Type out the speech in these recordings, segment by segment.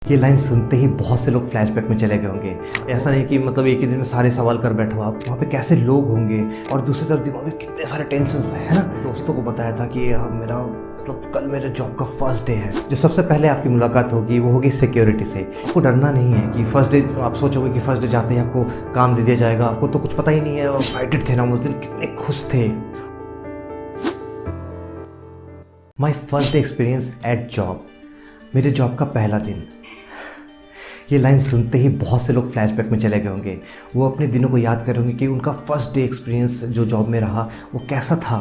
ये लाइन सुनते ही बहुत से लोग फ्लैशबैक में चले गए होंगे। ऐसा नहीं कि मतलब एक ही दिन में सारे सवाल कर बैठो आप, वहाँ पे कैसे लोग होंगे और दूसरी तरफ दिमाग में कितने सारे टेंशन है ना। दोस्तों को बताया था कि मेरा मतलब कल मेरे जॉब का फर्स्ट डे है। जो सबसे पहले आपकी मुलाकात होगी वो होगी सिक्योरिटी से। आपको डरना नहीं है कि फर्स्ट डे आप सोचोगे कि फर्स्ट डे जाते ही आपको काम दे दिया जाएगा, आपको तो कुछ पता ही नहीं है और एक्साइटेड थे ना उस दिन, कितने खुश थे। My first day experience eight job, मेरे जॉब का पहला दिन। ये लाइन सुनते ही बहुत से लोग फ्लैशबैक में चले गए होंगे। वो अपने दिनों को याद कर रहे होंगे कि उनका फर्स्ट डे एक्सपीरियंस जो जॉब में रहा वो कैसा था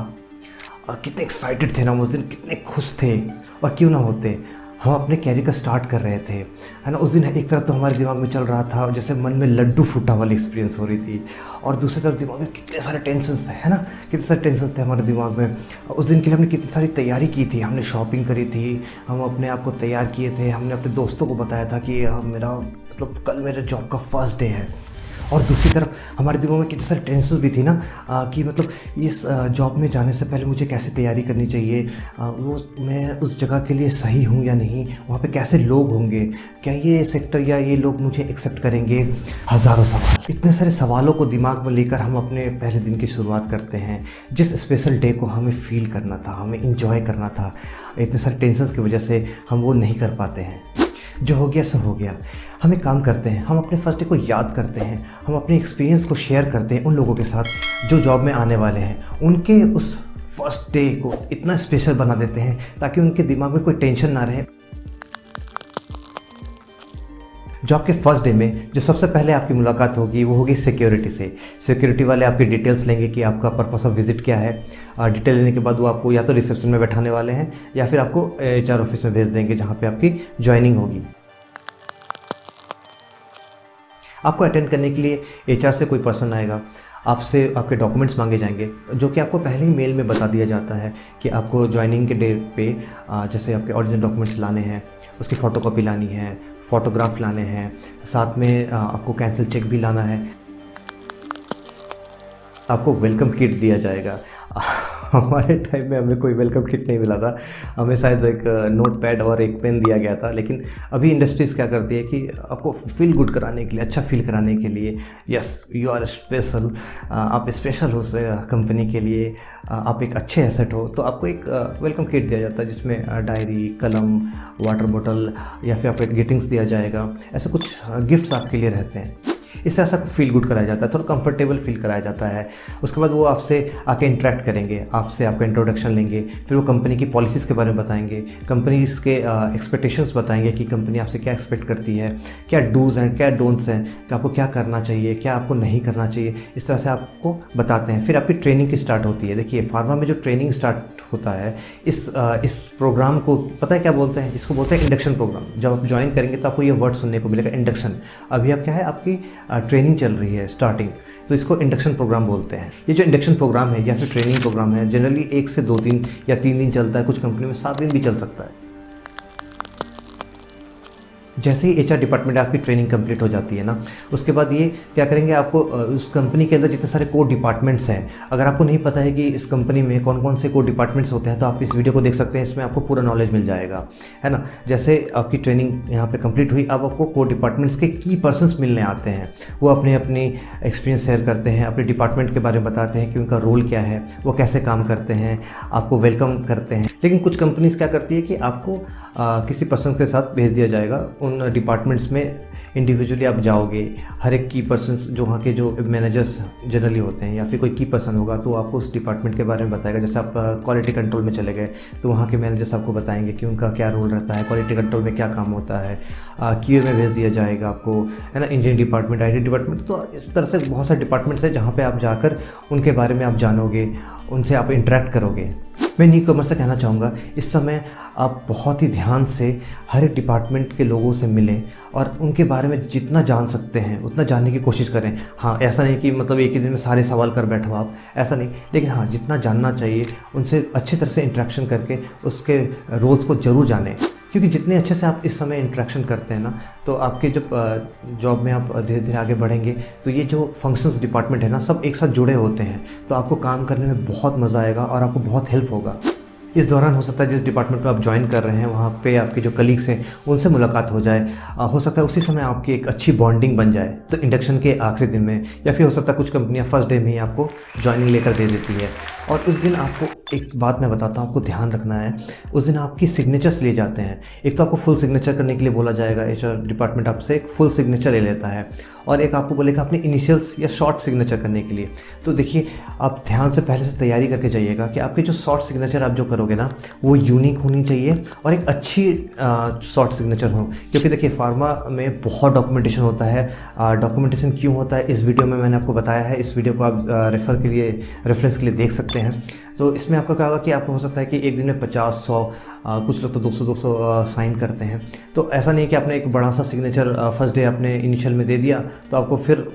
और कितने एक्साइटेड थे ना उस दिन, कितने खुश थे। और क्यों ना होते, हम अपने कैरियर का स्टार्ट कर रहे थे, है ना। उस दिन एक तरफ तो हमारे दिमाग में चल रहा था जैसे मन में लड्डू फूटा वाली एक्सपीरियंस हो रही थी, और दूसरी तरफ दिमाग में कितने सारे टेंशन्स है ना, कितने सारे टेंशन्स थे हमारे दिमाग में। उस दिन के लिए हमने कितनी सारी तैयारी की थी, हमने शॉपिंग करी थी, हम अपने आप को तैयार किए थे, हमने अपने दोस्तों को बताया था कि मेरा मतलब कल मेरे जॉब का फर्स्ट डे है। और दूसरी तरफ हमारे दिमाग में कितने सारे टेंशन्स भी थी ना कि मतलब इस जॉब में जाने से पहले मुझे कैसे तैयारी करनी चाहिए, वो मैं उस जगह के लिए सही हूँ या नहीं, वहाँ पे कैसे लोग होंगे, क्या ये सेक्टर या ये लोग मुझे एक्सेप्ट करेंगे। हज़ारों सवाल, इतने सारे सवालों को दिमाग में लेकर हम अपने पहले दिन की शुरुआत करते हैं। जिस स्पेशल डे को हमें फ़ील करना था, हमें इंजॉय करना था, इतने सारे टेंशन्स की वजह से हम वो नहीं कर पाते हैं। जो हो गया सो हो गया। हम एक काम करते हैं, हम अपने फर्स्ट डे को याद करते हैं, हम अपने एक्सपीरियंस को शेयर करते हैं उन लोगों के साथ जो जॉब में आने वाले हैं। उनके उस फर्स्ट डे को इतना स्पेशल बना देते हैं ताकि उनके दिमाग में कोई टेंशन ना रहे। जॉब के फर्स्ट डे में जो सबसे पहले आपकी मुलाकात होगी वो होगी सिक्योरिटी से। सिक्योरिटी वाले आपकी डिटेल्स लेंगे कि आपका पर्पस ऑफ विजिट क्या है। डिटेल लेने के बाद वो आपको या तो रिसेप्शन में बैठाने वाले हैं या फिर आपको HR ऑफिस में भेज देंगे जहाँ पे आपकी ज्वाइनिंग होगी। आपको अटेंड करने के लिए HR से कोई पर्सन आएगा, आपसे आपके डॉक्यूमेंट्स मांगे जाएंगे जो कि आपको पहले ही मेल में बता दिया जाता है कि आपको ज्वाइनिंग के डेट पे जैसे आपके ओरिजिनल डॉक्यूमेंट्स लाने हैं, उसकी फ़ोटोकॉपी लानी है, फ़ोटोग्राफ लाने हैं, साथ में आपको कैंसिल चेक भी लाना है, आपको वेलकम किट दिया जाएगा। हमारे टाइम में हमें कोई वेलकम किट नहीं मिला था, हमें शायद एक नोट पैड और एक पेन दिया गया था। लेकिन अभी इंडस्ट्रीज़ क्या करती है कि आपको फील गुड कराने के लिए, अच्छा फील कराने के लिए, यस यू आर स्पेशल, आप स्पेशल हो कंपनी के लिए, आप एक अच्छे एसेट हो, तो आपको एक वेलकम किट दिया जाता है जिसमें डायरी, कलम, वाटर बोतल या फिर आपको एक ग्रीटिंग्स दिया जाएगा। ऐसे कुछ गिफ्ट्स आपके लिए रहते हैं। इस तरह से आपको फील गुड कराया जाता है, थोड़ा कंफर्टेबल फील कराया जाता है। उसके बाद वो आपसे आके इंटरेक्ट करेंगे, आपसे आपका इंट्रोडक्शन लेंगे, फिर वो कंपनी की पॉलिसीज़ के बारे में बताएंगे, कंपनीज़ के एक्सपेक्टेशंस बताएंगे कि कंपनी आपसे क्या एक्सपेक्ट करती है, क्या डूज़ हैं, क्या डोंट्स हैं, कि आपको क्या करना चाहिए, क्या आपको नहीं करना चाहिए। इस तरह से आपको बताते हैं। फिर आपकी ट्रेनिंग की स्टार्ट होती है। देखिए फार्मा में जो ट्रेनिंग स्टार्ट होता है, इस प्रोग्राम को पता है क्या बोलते हैं? इसको बोलते हैं इंडक्शन प्रोग्राम। जब आप ज्वाइन करेंगे तो आपको ये वर्ड सुनने को मिलेगा, इंडक्शन। अभी आप क्या है, आपकी ट्रेनिंग चल रही है स्टार्टिंग, तो इसको इंडक्शन प्रोग्राम बोलते हैं। ये जो इंडक्शन प्रोग्राम है या फिर ट्रेनिंग प्रोग्राम है, जनरली 1 से 2 दिन या 3 दिन चलता है, कुछ कंपनी में 7 दिन भी चल सकता है। जैसे ही HR डिपार्टमेंट आपकी ट्रेनिंग कंप्लीट हो जाती है ना, उसके बाद ये क्या करेंगे, आपको उस कंपनी के अंदर जितने सारे कोर डिपार्टमेंट्स हैं, अगर आपको नहीं पता है कि इस कंपनी में कौन कौन से कोर डिपार्टमेंट्स होते हैं तो आप इस वीडियो को देख सकते हैं, इसमें आपको पूरा नॉलेज मिल जाएगा, है ना। जैसे आपकी ट्रेनिंग यहाँ पे कंप्लीट हुई, अब आपको कोर डिपार्टमेंट्स के की पर्सन्स मिलने आते हैं। वो अपनी एक्सपीरियंस शेयर करते हैं, अपने डिपार्टमेंट के बारे में बताते हैं कि उनका रोल क्या है, वो कैसे काम करते हैं, आपको वेलकम करते हैं। लेकिन कुछ कंपनीज क्या करती है कि आपको किसी पर्सन के साथ भेज दिया जाएगा। उन डिपार्टमेंट्स में इंडिविजुअली आप जाओगे, हर एक की पर्सन्स जो वहाँ के जो मैनेजर्स जनरली होते हैं या फिर कोई की पर्सन होगा तो आपको उस डिपार्टमेंट के बारे में बताएगा। जैसे आप क्वालिटी कंट्रोल में चले गए तो वहाँ के मैनेजर्स आपको बताएंगे कि उनका क्या रोल रहता है, क्वालिटी कंट्रोल में क्या काम होता है। QA में भेज दिया जाएगा आपको, है ना, इंजीनियरिंग डिपार्टमेंट, IT डिपार्टमेंट। तो इस तरह से बहुत सारे डिपार्टमेंट्स हैं जहाँ पर आप जाकर उनके बारे में आप जानोगे, उनसे आप इंटरेक्ट करोगे। मैं न्यू कॉमर से कहना चाहूँगा, इस समय आप बहुत ही ध्यान से हर एक डिपार्टमेंट के लोगों से मिलें और उनके बारे में जितना जान सकते हैं उतना जानने की कोशिश करें। हाँ, ऐसा नहीं कि मतलब एक ही दिन में सारे सवाल कर बैठो आप, ऐसा नहीं। लेकिन हाँ, जितना जानना चाहिए उनसे अच्छी तरह से इंटरेक्शन करके उसके रोल्स को ज़रूर जानें, क्योंकि जितने अच्छे से आप इस समय इंटरेक्शन करते हैं ना, तो आपके जब जॉब में आप धीरे धीरे आगे बढ़ेंगे तो ये जो फंक्शंस डिपार्टमेंट है ना, सब एक साथ जुड़े होते हैं, तो आपको काम करने में बहुत मज़ा आएगा और आपको बहुत हेल्प होगा। इस दौरान हो सकता है जिस डिपार्टमेंट में आप ज्वाइन कर रहे हैं वहाँ पे आपके जो कलीग्स हैं उनसे मुलाकात हो जाए। हो सकता है उसी समय आपकी एक अच्छी बॉन्डिंग बन जाए, तो इंडक्शन के आखिरी दिन में, या फिर हो सकता है कुछ कंपनियाँ फर्स्ट डे में ही आपको ज्वाइनिंग लेकर दे देती है। और उस दिन आपको एक बात मैं बताता हूँ, आपको ध्यान रखना है, उस दिन आपकी सिग्नेचर्स लिए जाते हैं। एक तो आपको फुल सिग्नेचर करने के लिए बोला जाएगा, HR डिपार्टमेंट आपसे एक फुल सिग्नेचर ले लेता है, और एक आपको बोलेगा अपने इनिशियल्स या शॉर्ट सिग्नेचर करने के लिए। तो देखिए, आप ध्यान से पहले से तैयारी करके जाइएगा कि आपके जो शॉर्ट सिग्नेचर आप जो करोगे ना वो यूनिक होनी चाहिए और एक अच्छी शॉर्ट सिग्नेचर हो, क्योंकि देखिए फार्मा में बहुत डॉक्यूमेंटेशन होता है। डॉक्यूमेंटेशन क्यों होता है इस वीडियो में मैंने आपको बताया है, इस वीडियो को आप रेफरेंस के लिए देख सकते हैं। तो इसमें आपका क्या होगा कि आपको हो सकता है कि एक दिन में 50-100 कुछ लोग तो 200 साइन करते हैं। तो ऐसा नहीं है कि आपने एक बड़ा सा सिग्नेचर फर्स्ट डे अपने इनिशियल में दे दिया तो आपको फिर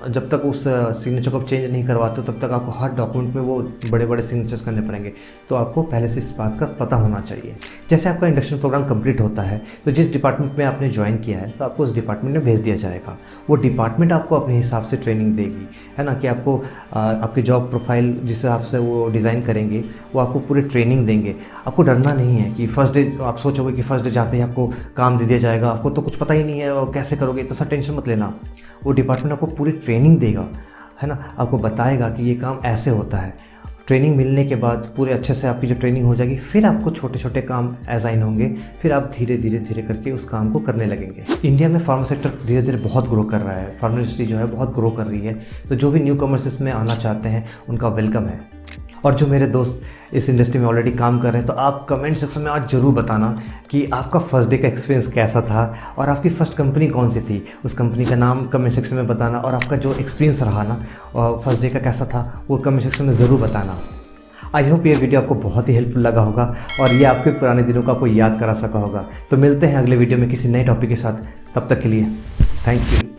जब तक उस सिग्नेचर को चेंज नहीं करवाते तब तक आपको हर डॉक्यूमेंट में वो बड़े बड़े सिग्नेचर्स करने पड़ेंगे। तो आपको पहले से इस बात का पता होना चाहिए। जैसे आपका इंडक्शन प्रोग्राम कंप्लीट होता है तो जिस डिपार्टमेंट में आपने ज्वाइन किया है तो आपको उस डिपार्टमेंट में भेज दिया जाएगा। वो डिपार्टमेंट आपको अपने हिसाब से ट्रेनिंग देगी, है ना, कि आपको आपकी जॉब प्रोफाइल जिस हिसाब से वो डिज़ाइन करेंगे वो आपको पूरी ट्रेनिंग देंगे। आपको डरना नहीं है कि फर्स्ट डे आप सोचोगे कि फर्स्ट डे जाते ही आपको काम दे दिया जाएगा, आपको तो कुछ पता ही नहीं है और कैसे करोगे, तो सर टेंशन मत लेना। वो डिपार्टमेंट आपको पूरी ट्रेनिंग देगा, है ना, आपको बताएगा कि ये काम ऐसे होता है। ट्रेनिंग मिलने के बाद पूरे अच्छे से आपकी जो ट्रेनिंग हो जाएगी फिर आपको छोटे छोटे काम असाइन होंगे, फिर आप धीरे धीरे करके उस काम को करने लगेंगे। इंडिया में फार्मा सेक्टर धीरे धीरे बहुत ग्रो कर रहा है, फार्मा इंडस्ट्री जो है बहुत ग्रो कर रही है। तो जो भी न्यू कमर्स इसमें आना चाहते हैं उनका वेलकम है। और जो मेरे दोस्त इस इंडस्ट्री में ऑलरेडी काम कर रहे हैं तो आप कमेंट सेक्शन में आज ज़रूर बताना कि आपका फर्स्ट डे का एक्सपीरियंस कैसा था और आपकी फ़र्स्ट कंपनी कौन सी थी। उस कंपनी का नाम कमेंट सेक्शन में बताना और आपका जो एक्सपीरियंस रहा ना फर्स्ट डे का कैसा था वो कमेंट सेक्शन में ज़रूर बताना। आई होप ये वीडियो आपको बहुत ही हेल्पफुल लगा होगा और ये आपके पुराने दिनों को आपको याद करा सका होगा। तो मिलते हैं अगले वीडियो में किसी नए टॉपिक के साथ, तब तक के लिए थैंक यू।